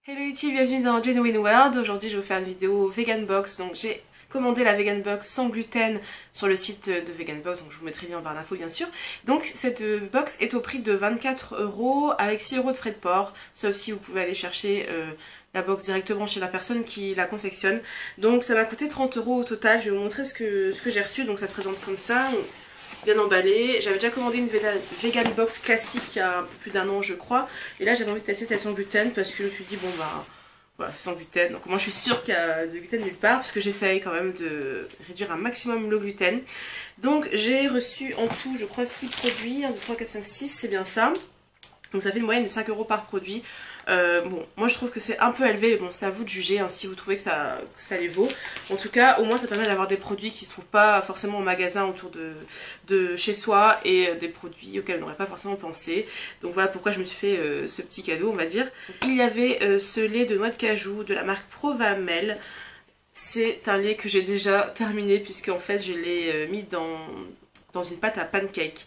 Hello YouTube, bienvenue dans Genuine World. Aujourd'hui je vais vous faire une vidéo Vegan Box. Donc j'ai commandé la Vegan Box sans gluten sur le site de Vegan Box, donc je vous mettrai le lien en barre d'infos bien sûr. Donc cette box est au prix de 24 € avec 6 € de frais de port, sauf si vous pouvez aller chercher la box directement chez la personne qui la confectionne. Donc ça m'a coûté 30 € au total. Je vais vous montrer ce que j'ai reçu. Donc ça se présente comme ça, bien emballé. J'avais déjà commandé une Vegan Box classique il y a un peu plus d'1 an je crois. Et là j'avais envie de tester celle sans gluten parce que je me suis dit bon bah voilà, sans gluten. Donc moi je suis sûre qu'il y a du gluten nulle part parce que j'essaye quand même de réduire un maximum le gluten. Donc j'ai reçu en tout je crois 6 produits, 1, 2, 3, 4, 5, 6, c'est bien ça. Donc ça fait une moyenne de 5 € par produit. Bon, moi je trouve que c'est un peu élevé, mais bon, c'est à vous de juger hein, si vous trouvez que ça les vaut. En tout cas, au moins ça permet d'avoir des produits qui se trouvent pas forcément au magasin autour de chez soi et des produits auxquels on n'aurait pas forcément pensé. Donc voilà pourquoi je me suis fait ce petit cadeau, on va dire. Il y avait ce lait de noix de cajou de la marque Provamel. C'est un lait que j'ai déjà terminé puisque en fait je l'ai mis dans une pâte à pancake.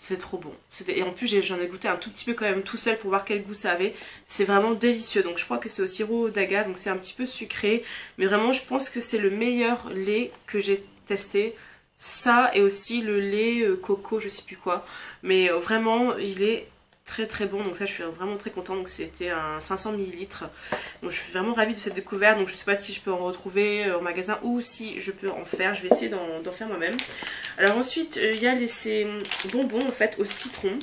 C'est trop bon. Et en plus j'en ai goûté un tout petit peu quand même tout seul pour voir quel goût ça avait. C'est vraiment délicieux. Donc je crois que c'est au sirop d'agave, donc c'est un petit peu sucré. Mais vraiment je pense que c'est le meilleur lait que j'ai testé. Ça et aussi le lait coco, je sais plus quoi. Mais vraiment il est très très bon. Donc ça je suis vraiment très contente. Donc c'était un 500 ml. Donc je suis vraiment ravie de cette découverte. Donc je sais pas si je peux en retrouver en magasin ou si je peux en faire. Je vais essayer d'en faire moi-même. Alors ensuite il y a ces bonbons en fait au citron.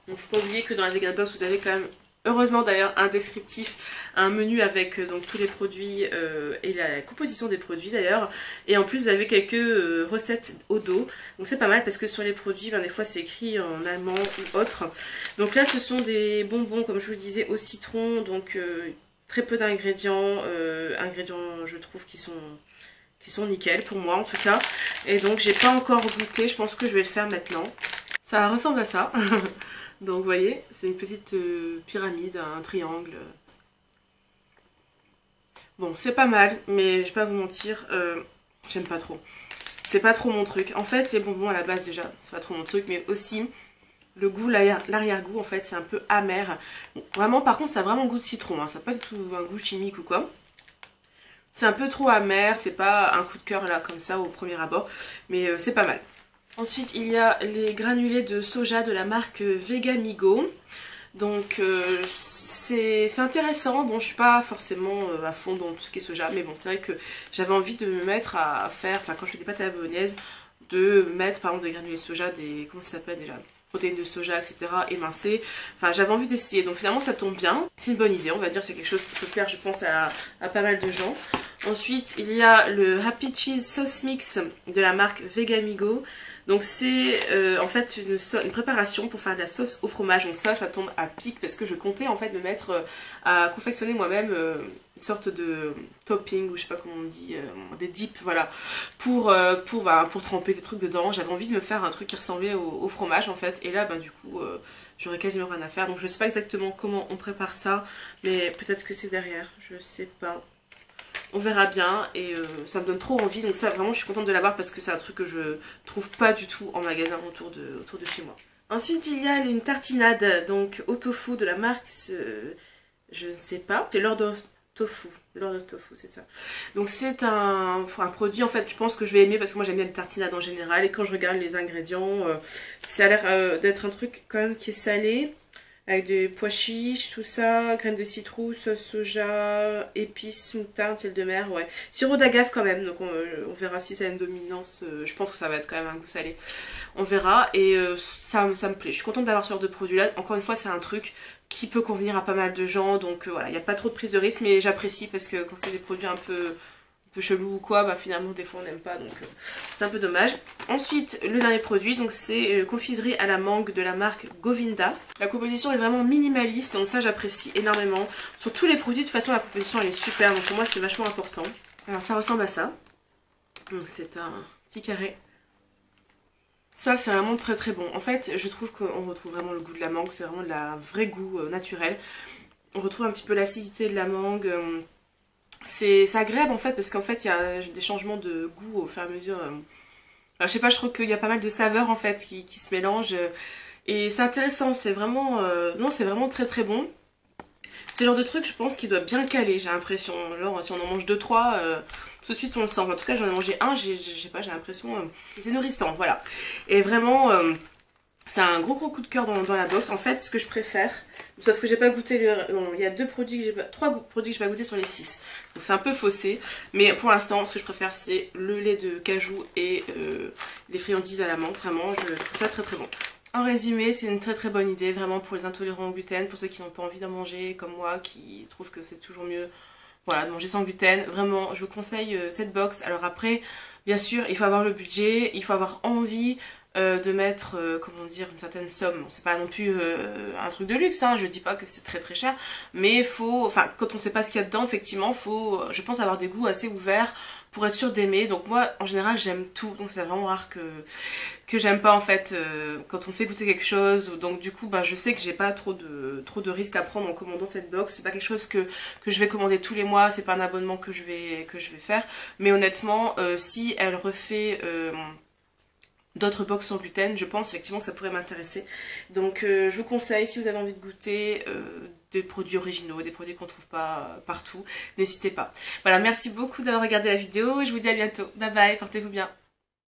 Donc faut pas oublier que dans la Vegan Box vous avez quand même, heureusement d'ailleurs, un descriptif, un menu avec donc tous les produits et la composition des produits d'ailleurs. Et en plus vous avez quelques recettes au dos. Donc c'est pas mal parce que sur les produits ben, des fois c'est écrit en allemand ou autre. Donc là ce sont des bonbons comme je vous le disais au citron. Donc très peu d'ingrédients, ingrédients je trouve qui sont nickel pour moi en tout cas. Et donc j'ai pas encore goûté, je pense que je vais le faire maintenant. Ça ressemble à ça. Donc vous voyez, c'est une petite pyramide, un triangle. Bon c'est pas mal, mais je vais pas vous mentir, j'aime pas trop. C'est pas trop mon truc. En fait les bonbons à la base déjà, c'est pas trop mon truc, mais aussi le goût, l'arrière-goût en fait c'est un peu amer. Bon, vraiment par contre ça a vraiment goût de citron, hein. Ça n'a pas du tout un goût chimique ou quoi. C'est un peu trop amer, c'est pas un coup de cœur là comme ça au premier abord, mais c'est pas mal. Ensuite il y a les granulés de soja de la marque Vegamigo. Donc c'est intéressant. Bon je suis pas forcément à fond dans tout ce qui est soja, mais bon c'est vrai que j'avais envie de me mettre à faire, enfin quand je fais des pâtes à la bolognaise, de mettre par exemple des granulés de soja, des, comment ça s'appelle déjà, protéines de soja, etc. émincées. Enfin j'avais envie d'essayer, donc finalement ça tombe bien. C'est une bonne idée, on va dire, c'est quelque chose qui peut plaire je pense à pas mal de gens. Ensuite il y a le Happy Cheese Sauce Mix de la marque Vegamigo. Donc c'est en fait une préparation pour faire de la sauce au fromage. Donc ça tombe à pic parce que je comptais en fait me mettre à confectionner moi-même une sorte de topping ou je sais pas comment on dit, des dips voilà, pour tremper des trucs dedans. J'avais envie de me faire un truc qui ressemblait au fromage en fait. Et là ben du coup j'aurais quasiment rien à faire. Donc je sais pas exactement comment on prépare ça, mais peut-être que c'est derrière, je sais pas. On verra bien et ça me donne trop envie, donc ça vraiment je suis contente de l'avoir parce que c'est un truc que je trouve pas du tout en magasin autour de chez moi. Ensuite il y a une tartinade donc au tofu de la marque, je ne sais pas, c'est Lord of Tofu, c'est ça. Donc c'est un produit en fait je pense que je vais aimer parce que moi j'aime bien les tartinades en général et quand je regarde les ingrédients ça a l'air d'être un truc quand même qui est salé. Avec des pois chiches, tout ça, graines de citrouille, sauce soja, épices, moutarde, sel de mer, ouais. Sirop d'agave quand même, donc on verra si ça a une dominance, je pense que ça va être quand même un goût salé. On verra, et ça me plaît. Je suis contente d'avoir ce genre de produit là. Encore une fois, c'est un truc qui peut convenir à pas mal de gens, donc voilà, il n'y a pas trop de prise de risque, mais j'apprécie parce que quand c'est des produits un peu chelou ou quoi, bah finalement des fois on n'aime pas, donc c'est un peu dommage. Ensuite le dernier produit donc c'est confiserie à la mangue de la marque Govinda. La composition est vraiment minimaliste, donc ça j'apprécie énormément. Sur tous les produits de toute façon la composition elle est super, donc pour moi c'est vachement important. Alors ça ressemble à ça, donc c'est un petit carré. Ça c'est vraiment très très bon. En fait je trouve qu'on retrouve vraiment le goût de la mangue, c'est vraiment de la vraie goût naturel. On retrouve un petit peu l'acidité de la mangue. C'est agréable en fait parce qu'en fait il y a des changements de goût au fur et à mesure. Alors, je sais pas, je trouve qu'il y a pas mal de saveurs en fait qui se mélangent et c'est intéressant, c'est vraiment non c'est vraiment très très bon. C'est le genre de truc, je pense, qui doit bien caler, j'ai l'impression. Alors, si on en mange 2-3, tout de suite on le sent. En tout cas, j'en ai mangé un, j'ai pas, j'ai l'impression qu'il était nourrissant, voilà. Et vraiment, c'est un gros coup de cœur dans la box. En fait, ce que je préfère, sauf que j'ai pas goûté, bon, il y a 3 produits que j'ai pas goûté sur les 6. Donc c'est un peu faussé. Mais pour l'instant, ce que je préfère, c'est le lait de cajou et les friandises à la menthe. Vraiment, je trouve ça très très bon. En résumé, c'est une très très bonne idée, vraiment pour les intolérants au gluten, pour ceux qui n'ont pas envie d'en manger, comme moi, qui trouvent que c'est toujours mieux, voilà, de manger sans gluten. Vraiment, je vous conseille cette box. Alors après, bien sûr, il faut avoir le budget, il faut avoir envie de mettre, comment dire, une certaine somme. Bon, c'est pas non plus un truc de luxe, hein, je dis pas que c'est très très cher, mais faut, enfin, quand on sait pas ce qu'il y a dedans, effectivement, faut, je pense, avoir des goûts assez ouverts pour être sûr d'aimer. Donc moi, en général, j'aime tout, donc c'est vraiment rare que j'aime pas en fait quand on me fait goûter quelque chose. Donc du coup, bah, je sais que j'ai pas trop de risques à prendre en commandant cette box. C'est pas quelque chose que je vais commander tous les mois, c'est pas un abonnement que je vais faire. Mais honnêtement, si elle refait d'autres box sans gluten, je pense effectivement que ça pourrait m'intéresser. Donc je vous conseille, si vous avez envie de goûter des produits originaux, des produits qu'on trouve pas partout, n'hésitez pas. Voilà, merci beaucoup d'avoir regardé la vidéo et je vous dis à bientôt. Bye bye, portez-vous bien.